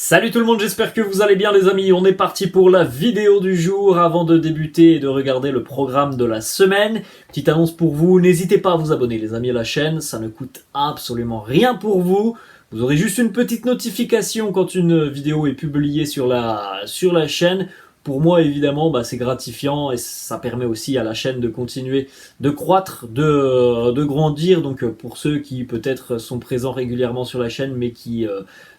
Salut tout le monde, j'espère que vous allez bien les amis. On est parti pour la vidéo du jour. Avant de débuter et de regarder le programme de la semaine, petite annonce pour vous, n'hésitez pas à vous abonner les amis à la chaîne, ça ne coûte absolument rien pour vous. Vous aurez juste une petite notification quand une vidéo est publiée sur la chaîne. Pour moi, évidemment, c'est gratifiant et ça permet aussi à la chaîne de continuer de croître, de grandir. Donc, pour ceux qui peut-être sont présents régulièrement sur la chaîne, mais qui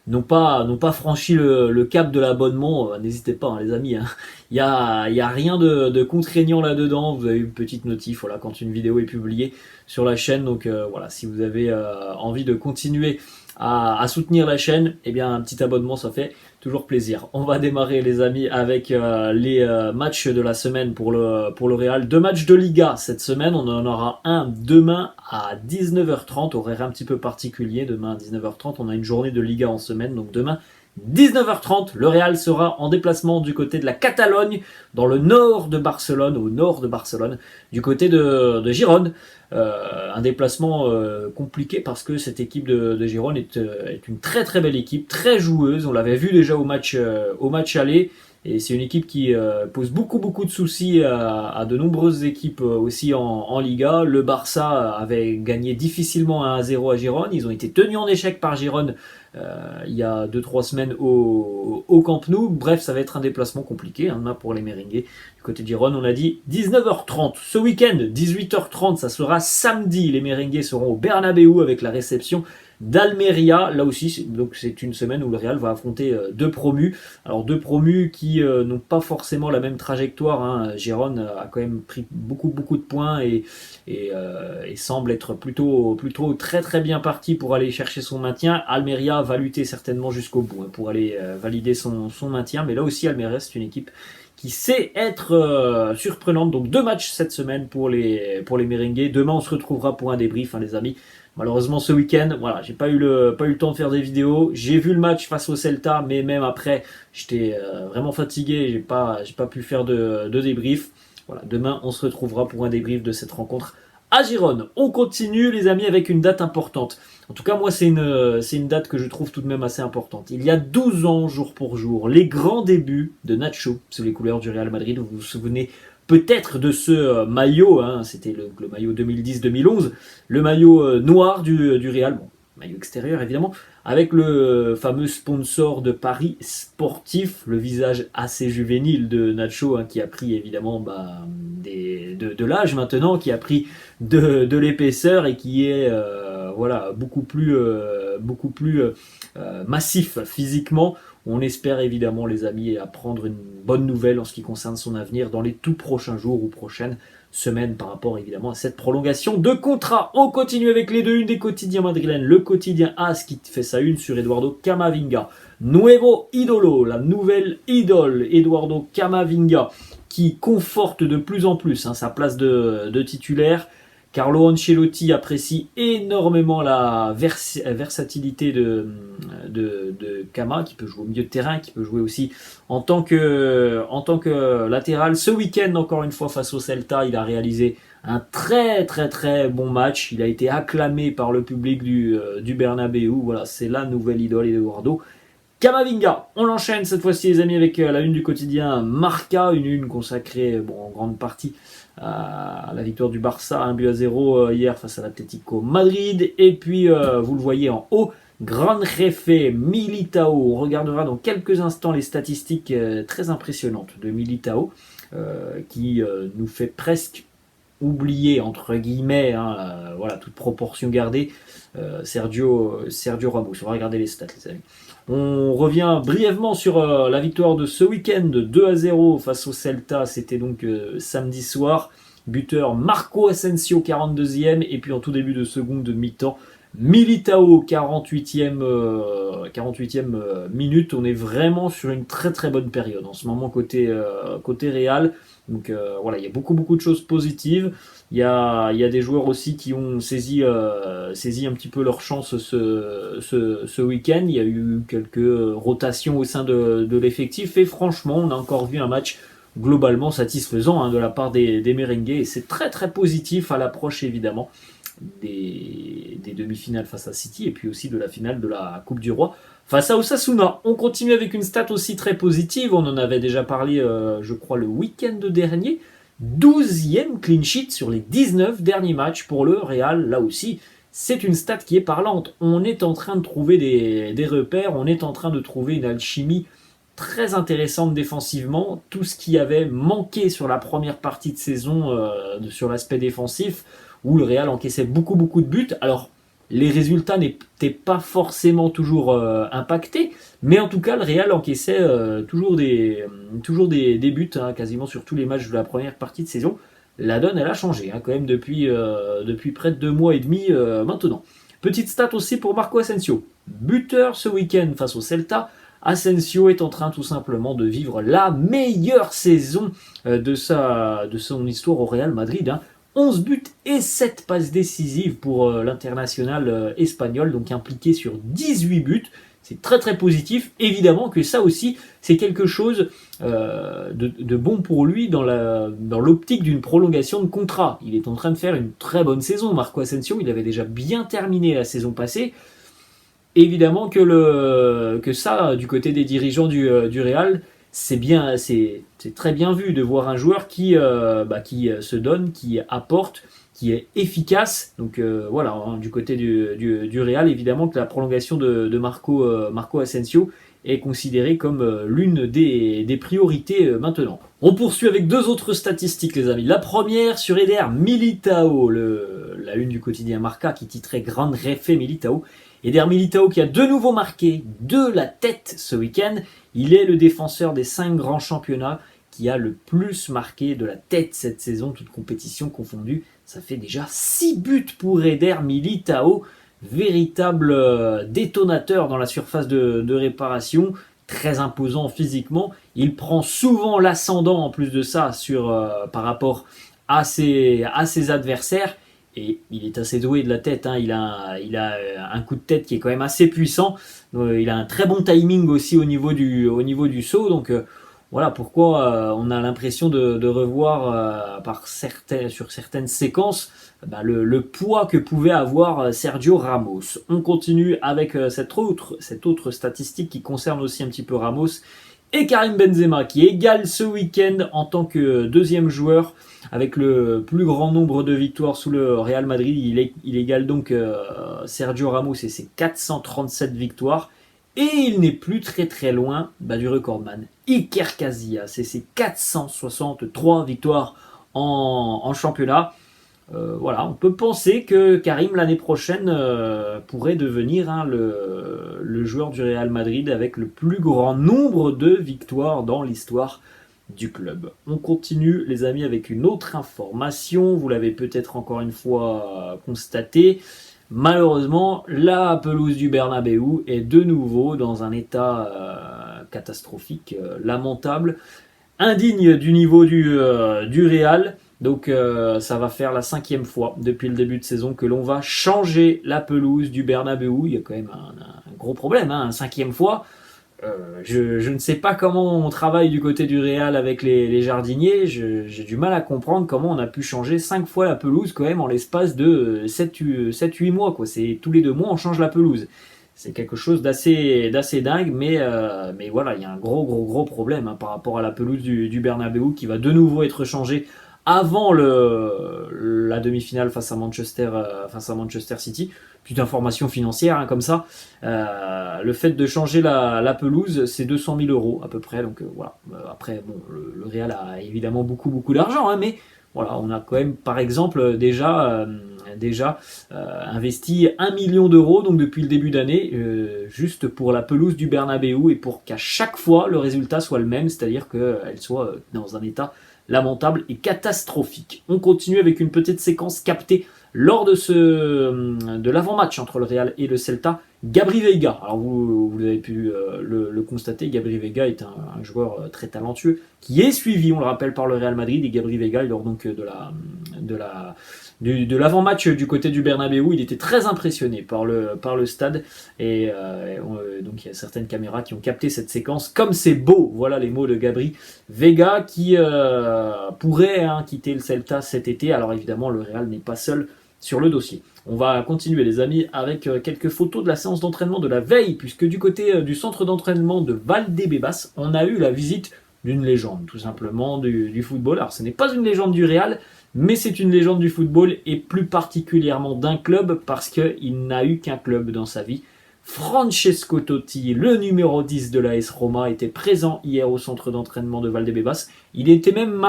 n'ont pas franchi le cap de l'abonnement, n'hésitez pas, hein, les amis. Hein. Il y a rien de contraignant là-dedans. Vous avez une petite notif, voilà, quand une vidéo est publiée sur la chaîne. Donc, voilà, si vous avez envie de continuer à soutenir la chaîne, eh bien un petit abonnement ça fait toujours plaisir. On va démarrer les amis avec les matchs de la semaine pour le Real. 2 matchs de Liga cette semaine, on en aura un demain à 19h30, horaire un petit peu particulier, demain à 19h30, on a une journée de Liga en semaine, donc demain 19h30, le Real sera en déplacement du côté de la Catalogne, dans le nord de Barcelone, au nord de Barcelone, du côté de Gérone. Un déplacement compliqué parce que cette équipe de Gérone est une très très belle équipe, très joueuse. On l'avait vu déjà au match aller. Et c'est une équipe qui pose beaucoup de soucis à de nombreuses équipes aussi en Liga. Le Barça avait gagné difficilement 1-0 à Gérone. Ils ont été tenus en échec par Gérone il y a 2-3 semaines au Camp Nou. Bref, ça va être un déplacement compliqué demain pour les Merengues. Du côté de Gérone, on a dit 19h30. Ce week-end, 18h30, ça sera samedi. Les Merengues seront au Bernabéu avec la réception d'Almeria. Là aussi, donc c'est une semaine où le Real va affronter deux promus. Alors deux promus qui n'ont pas forcément la même trajectoire. Hein. Gérone a quand même pris beaucoup de points et semble être plutôt très très bien parti pour aller chercher son maintien. Almeria va lutter certainement jusqu'au bout pour aller valider son maintien. Mais là aussi, Almeria, c'est une équipe qui sait être surprenante. Donc 2 matchs cette semaine pour les Merengues. Demain, on se retrouvera pour un débrief, les amis. Malheureusement, ce week-end, voilà, j'ai pas eu le temps de faire des vidéos. J'ai vu le match face au Celta, mais même après, j'étais vraiment fatigué. J'ai pas pu faire de débrief. Voilà, demain, on se retrouvera pour un débrief de cette rencontre à Gérone. On continue, les amis, avec une date importante. En tout cas, moi, c'est une date que je trouve tout de même assez importante. Il y a 12 ans, jour pour jour, les grands débuts de Nacho sous les couleurs du Real Madrid. Vous vous souvenez peut-être de ce maillot, c'était le maillot 2010-2011, le maillot noir du Real, bon, maillot extérieur évidemment, avec le fameux sponsor de Paris sportif, le visage assez juvénile de Nacho, qui a pris évidemment de l'âge maintenant, qui a pris de l'épaisseur et qui est beaucoup plus massif physiquement. On espère évidemment, les amis, apprendre une bonne nouvelle en ce qui concerne son avenir dans les tout prochains jours ou prochaines semaines par rapport évidemment à cette prolongation de contrat. On continue avec les deux unes des quotidiens madrilènes. Le quotidien AS qui fait sa une sur Eduardo Camavinga. Nuevo idolo, la nouvelle idole, Eduardo Camavinga, qui conforte de plus en plus sa place de titulaire. Carlo Ancelotti apprécie énormément la versatilité de Kama, qui peut jouer au milieu de terrain, qui peut jouer aussi en tant que latéral. Ce week-end, encore une fois, face au Celta, il a réalisé un très très très bon match. Il a été acclamé par le public du Bernabéu. Voilà, c'est la nouvelle idole Eduardo Camavinga. On l'enchaîne cette fois-ci, les amis, avec la une du quotidien Marca, une une consacrée en grande partie à la victoire du Barça 1-0 hier face à l'Atlético Madrid. Et puis vous le voyez en haut, Gran Jefe Militao. On regardera dans quelques instants les statistiques très impressionnantes de Militao, qui nous fait presque oublier, entre guillemets, voilà, toute proportion gardée, Sergio Ramos. On va regarder les stats, les amis. On revient brièvement sur la victoire de ce week-end, 2-0 face au Celta. C'était donc samedi soir. Buteur Marco Asensio, 42e. Et puis en tout début de seconde mi-temps, Militao, 48e minute. On est vraiment sur une très très bonne période en ce moment côté Real. Donc voilà, il y a beaucoup de choses positives. Il y a des joueurs aussi qui ont saisi un petit peu leur chance ce week-end. Il y a eu quelques rotations au sein de l'effectif et franchement, on a encore vu un match globalement satisfaisant de la part des Merengues et c'est très très positif à l'approche évidemment des demi-finales face à City et puis aussi de la finale de la Coupe du Roi face à Osasuna. On continue avec une stat aussi très positive, on en avait déjà parlé je crois le week-end dernier. 12e clean sheet sur les 19 derniers matchs pour le Real, là aussi. C'est une stat qui est parlante. On est en train de trouver des repères, on est en train de trouver une alchimie très intéressante défensivement. Tout ce qui avait manqué sur la première partie de saison sur l'aspect défensif, où le Real encaissait beaucoup de buts. Alors, les résultats n'étaient pas forcément toujours impactés, mais en tout cas, le Real encaissait toujours des buts, hein, quasiment sur tous les matchs de la première partie de saison. La donne, elle a changé, hein, quand même, depuis près de 2 mois et demi maintenant. Petite stat aussi pour Marco Asensio. Buteur ce week-end face au Celta. Asensio est en train tout simplement de vivre la meilleure saison de son histoire au Real Madrid. Hein. 11 buts et 7 passes décisives pour l'international espagnol, donc impliqué sur 18 buts. C'est très positif. Évidemment que ça aussi, c'est quelque chose de bon pour lui dans l'optique d'une prolongation de contrat. Il est en train de faire une très bonne saison, Marco Asensio. Il avait déjà bien terminé la saison passée. Évidemment que ça, du côté des dirigeants du Real, c'est très bien vu de voir un joueur qui se donne, qui apporte, qui est efficace. Donc voilà, hein, du côté du Real, évidemment que la prolongation de Marco Asensio est considérée comme l'une des priorités maintenant. On poursuit avec 2 autres statistiques, les amis. La première sur Eder Militao, la une du quotidien Marca qui titrait Gran Refe Militao. Eder Militao qui a de nouveau marqué de la tête ce week-end. Il est le défenseur des 5 grands championnats qui a le plus marqué de la tête cette saison, toute compétition confondue. Ça fait déjà 6 buts pour Eder Militao. Véritable détonateur dans la surface de réparation. Très imposant physiquement. Il prend souvent l'ascendant en plus de ça par rapport à ses adversaires. Et il est assez doué de la tête, hein. Il a un coup de tête qui est quand même assez puissant. Il a un très bon timing aussi au niveau du saut. Donc voilà pourquoi on a l'impression de revoir sur certaines séquences le poids que pouvait avoir Sergio Ramos. On continue avec cette autre statistique qui concerne aussi un petit peu Ramos. Et Karim Benzema qui égale ce week-end en tant que deuxième joueur avec le plus grand nombre de victoires sous le Real Madrid. Il égale donc Sergio Ramos et ses 437 victoires. Et il n'est plus très loin du recordman Iker Casillas. C'est ses 463 victoires en championnat. Voilà, on peut penser que Karim l'année prochaine pourrait devenir le joueur du Real Madrid avec le plus grand nombre de victoires dans l'histoire du club. On continue les amis avec une autre information, vous l'avez peut-être encore une fois constaté, malheureusement la pelouse du Bernabéu est de nouveau dans un état catastrophique, lamentable, indigne du niveau du Real. Donc ça va faire la 5e fois depuis le début de saison que l'on va changer la pelouse du Bernabéu. Il y a quand même un gros problème, hein, 5e fois. Je ne sais pas comment on travaille du côté du Real avec les jardiniers. J'ai du mal à comprendre comment on a pu changer 5 fois la pelouse quand même en l'espace de 7-8 mois. Quoi. C'est tous les 2 mois on change la pelouse. C'est quelque chose d'assez dingue, mais voilà, il y a un gros problème hein, par rapport à la pelouse du Bernabéu qui va de nouveau être changée avant la demi-finale face à Manchester City. Petite information financière hein, comme ça. Le fait de changer la pelouse, c'est 200 000 € à peu près. Donc voilà. Après, bon, le Real a évidemment beaucoup d'argent, hein, mais voilà, on a quand même, par exemple, déjà investi 1 million d'euros donc depuis le début d'année, juste pour la pelouse du Bernabéu et pour qu'à chaque fois le résultat soit le même, c'est-à-dire qu'elle soit dans un état lamentable et catastrophique. On continue avec une petite séquence captée lors de l'avant-match entre le Real et le Celta. Gabri Veiga, alors vous avez pu le constater, Gabri Veiga est un joueur très talentueux qui est suivi, on le rappelle, par le Real Madrid. Et Gabri Veiga, lors donc de l'avant-match du côté du Bernabéu, il était très impressionné par le stade et donc il y a certaines caméras qui ont capté cette séquence. Comme c'est beau, voilà les mots de Gabri Veiga qui pourrait quitter le Celta cet été. Alors évidemment le Real n'est pas seul sur le dossier. On va continuer les amis avec quelques photos de la séance d'entraînement de la veille, puisque du côté du centre d'entraînement de Valdebebas, on a eu la visite d'une légende, tout simplement, du football. Alors ce n'est pas une légende du Real, mais c'est une légende du football, et plus particulièrement d'un club, parce qu'il n'a eu qu'un club dans sa vie. Francesco Totti, le numéro 10 de l'AS Roma, était présent hier au centre d'entraînement de Valdebebas. Il était même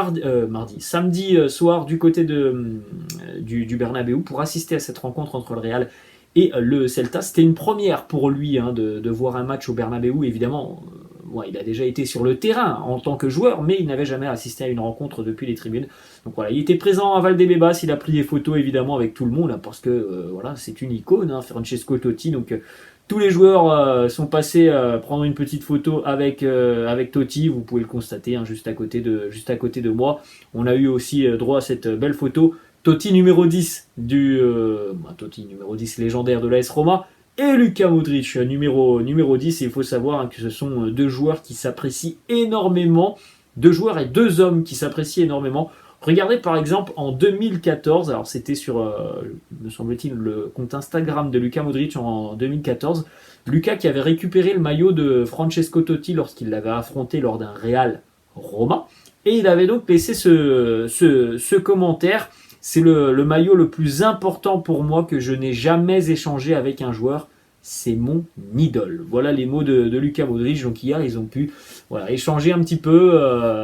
samedi soir du côté du Bernabéu pour assister à cette rencontre entre le Real et le Celta. C'était une première pour lui de voir un match au Bernabéu. Évidemment, il a déjà été sur le terrain en tant que joueur, mais il n'avait jamais assisté à une rencontre depuis les tribunes. Donc voilà, il était présent à Valdebebas, il a pris des photos évidemment avec tout le monde, parce que c'est une icône, Francesco Totti. Donc tous les joueurs sont passés prendre une petite photo avec Totti. Vous pouvez le constater juste à côté de moi. On a eu aussi droit à cette belle photo. Totti numéro 10 Totti numéro 10 légendaire de l'AS Roma, et Luka Modric numéro 10. Et il faut savoir que ce sont deux joueurs qui s'apprécient énormément, deux joueurs et deux hommes qui s'apprécient énormément. Regardez par exemple en 2014, alors c'était sur, me semble-t-il, le compte Instagram de Luka Modric en 2014, Luka qui avait récupéré le maillot de Francesco Totti lorsqu'il l'avait affronté lors d'un Real Roma, et il avait donc laissé ce commentaire: c'est le maillot le plus important pour moi que je n'ai jamais échangé avec un joueur. C'est mon idole. Voilà les mots de Luka Modric. Donc hier, ils ont pu échanger un petit peu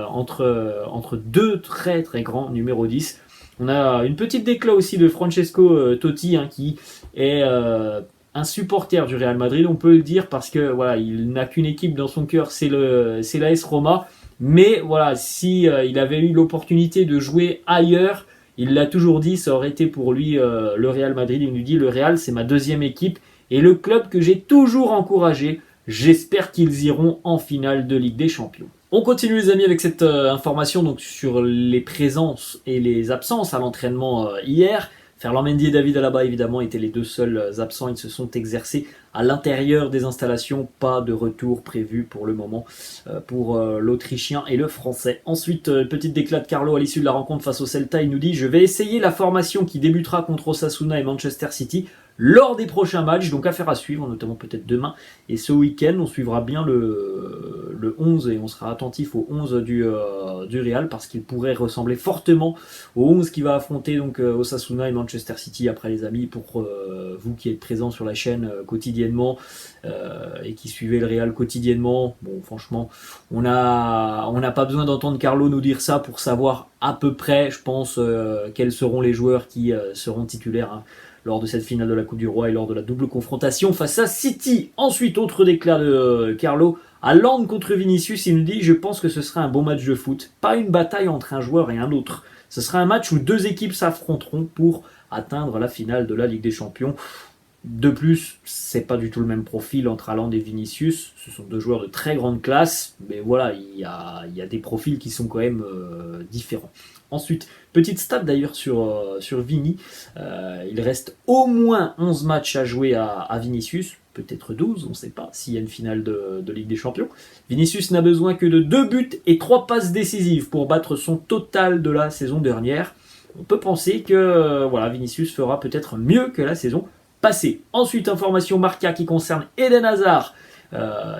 entre deux très très grands numéro 10. On a une petite déclat aussi de Francesco Totti, qui est un supporter du Real Madrid, on peut le dire, parce que il n'a qu'une équipe dans son cœur, c'est l'AS Roma. Mais si il avait eu l'opportunité de jouer ailleurs, il l'a toujours dit, ça aurait été pour lui le Real Madrid. Il nous dit: le Real, c'est ma deuxième équipe et le club que j'ai toujours encouragé. J'espère qu'ils iront en finale de Ligue des Champions. On continue les amis avec cette information donc sur les présences et les absences à l'entraînement hier. Ferland Mendy et David Alaba évidemment étaient les deux seuls absents. Ils se sont exercés à l'intérieur des installations. Pas de retour prévu pour le moment pour l'Autrichien et le Français. Ensuite, petite déclat de Carlo à l'issue de la rencontre face au Celta. Il nous dit: je vais essayer la formation qui débutera contre Osasuna et Manchester City lors des prochains matchs, donc affaire à suivre, notamment peut-être demain et ce week-end. On suivra bien le 11 et on sera attentif au 11 du Real, parce qu'il pourrait ressembler fortement au 11 qui va affronter donc Osasuna et Manchester City. Après les amis, pour vous qui êtes présents sur la chaîne quotidiennement et qui suivez le Real quotidiennement, franchement, on n'a pas besoin d'entendre Carlo nous dire ça pour savoir à peu près, je pense, quels seront les joueurs qui seront titulaires lors de cette finale de la Coupe du Roi et lors de la double confrontation face à City. Ensuite, autre déclat de Carlo: Haaland contre Vinicius. Il nous dit: je pense que ce sera un bon match de foot, pas une bataille entre un joueur et un autre. Ce sera un match où deux équipes s'affronteront pour atteindre la finale de la Ligue des Champions. De plus, c'est pas du tout le même profil entre Haaland et Vinicius. Ce sont deux joueurs de très grande classe, mais il y a des profils qui sont quand même différents. Ensuite, petite stat d'ailleurs sur Vini. Il reste au moins 11 matchs à jouer à Vinicius, peut-être 12, on ne sait pas, s'il y a une finale de Ligue des Champions. Vinicius n'a besoin que de 2 buts et 3 passes décisives pour battre son total de la saison dernière. On peut penser que Vinicius fera peut-être mieux que la saison passée. Ensuite, information Marca qui concerne Eden Hazard.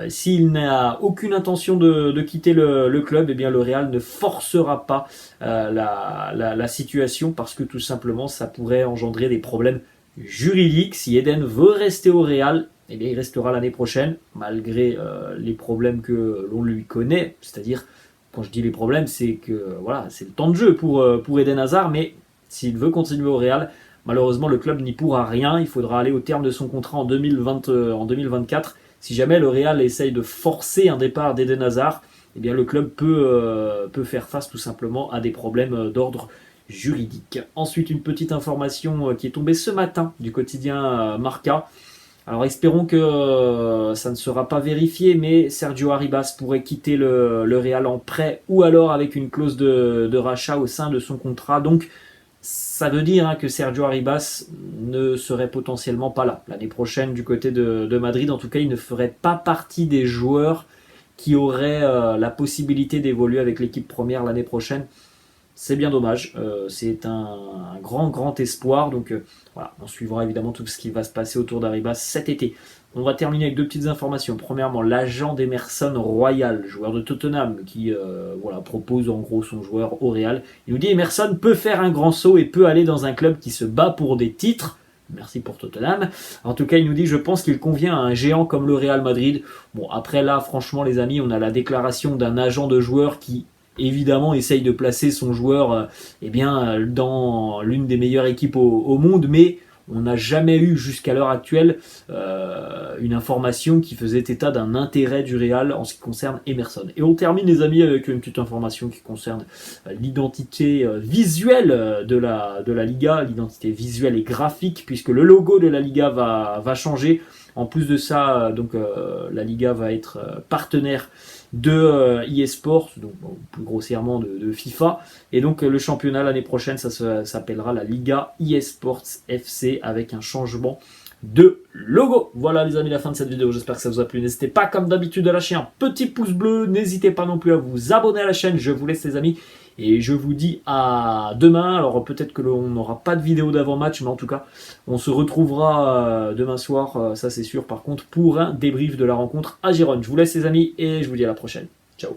S'il n'a aucune intention de quitter le club, eh bien le Real ne forcera pas la situation, parce que tout simplement ça pourrait engendrer des problèmes juridiques. Si Eden veut rester au Real, eh bien il restera l'année prochaine, malgré les problèmes que l'on lui connaît. C'est-à-dire, quand je dis les problèmes, c'est que c'est le temps de jeu pour Eden Hazard, mais s'il veut continuer au Real, malheureusement le club n'y pourra rien. Il faudra aller au terme de son contrat en 2024. Si jamais le Real essaye de forcer un départ d'Eden Hazard, eh bien le club peut faire face tout simplement à des problèmes d'ordre juridique. Ensuite, une petite information qui est tombée ce matin du quotidien Marca. Alors espérons que ça ne sera pas vérifié, mais Sergio Arribas pourrait quitter le Real en prêt, ou alors avec une clause de rachat au sein de son contrat. Donc ça veut dire que Sergio Arribas ne serait potentiellement pas là l'année prochaine du côté de Madrid. En tout cas, il ne ferait pas partie des joueurs qui auraient la possibilité d'évoluer avec l'équipe première l'année prochaine. c'est bien dommage. C'est un grand espoir. Donc voilà, on suivra évidemment tout ce qui va se passer autour d'Arribas cet été. On va terminer avec deux petites informations. Premièrement, l'agent d'Emerson Royal, joueur de Tottenham, qui propose en gros son joueur au Real. Il nous dit Emerson peut faire un grand saut et peut aller dans un club qui se bat pour des titres. Merci pour Tottenham. En tout cas, il nous dit, je pense qu'il convient à un géant comme le Real Madrid. Bon, après là, franchement, les amis, on a la déclaration d'un agent de joueur qui, évidemment, essaye de placer son joueur dans l'une des meilleures équipes au monde, mais on n'a jamais eu jusqu'à l'heure actuelle une information qui faisait état d'un intérêt du Real en ce qui concerne Emerson. Et on termine les amis avec une petite information qui concerne l'identité visuelle de la Liga, l'identité visuelle et graphique, puisque le logo de la Liga va changer. En plus de ça, la Liga va être partenaire de eSports, donc plus grossièrement de FIFA. Et donc le championnat l'année prochaine, ça s'appellera la Liga eSports FC avec un changement de logo. Voilà les amis, la fin de cette vidéo, j'espère que ça vous a plu. N'hésitez pas comme d'habitude à lâcher un petit pouce bleu, n'hésitez pas non plus à vous abonner à la chaîne. Je vous laisse les amis et je vous dis à demain. Alors peut-être que l'on n'aura pas de vidéo d'avant-match, mais en tout cas on se retrouvera demain soir, ça c'est sûr par contre, pour un débrief de la rencontre à Gérone. Je vous laisse les amis et je vous dis à la prochaine. Ciao.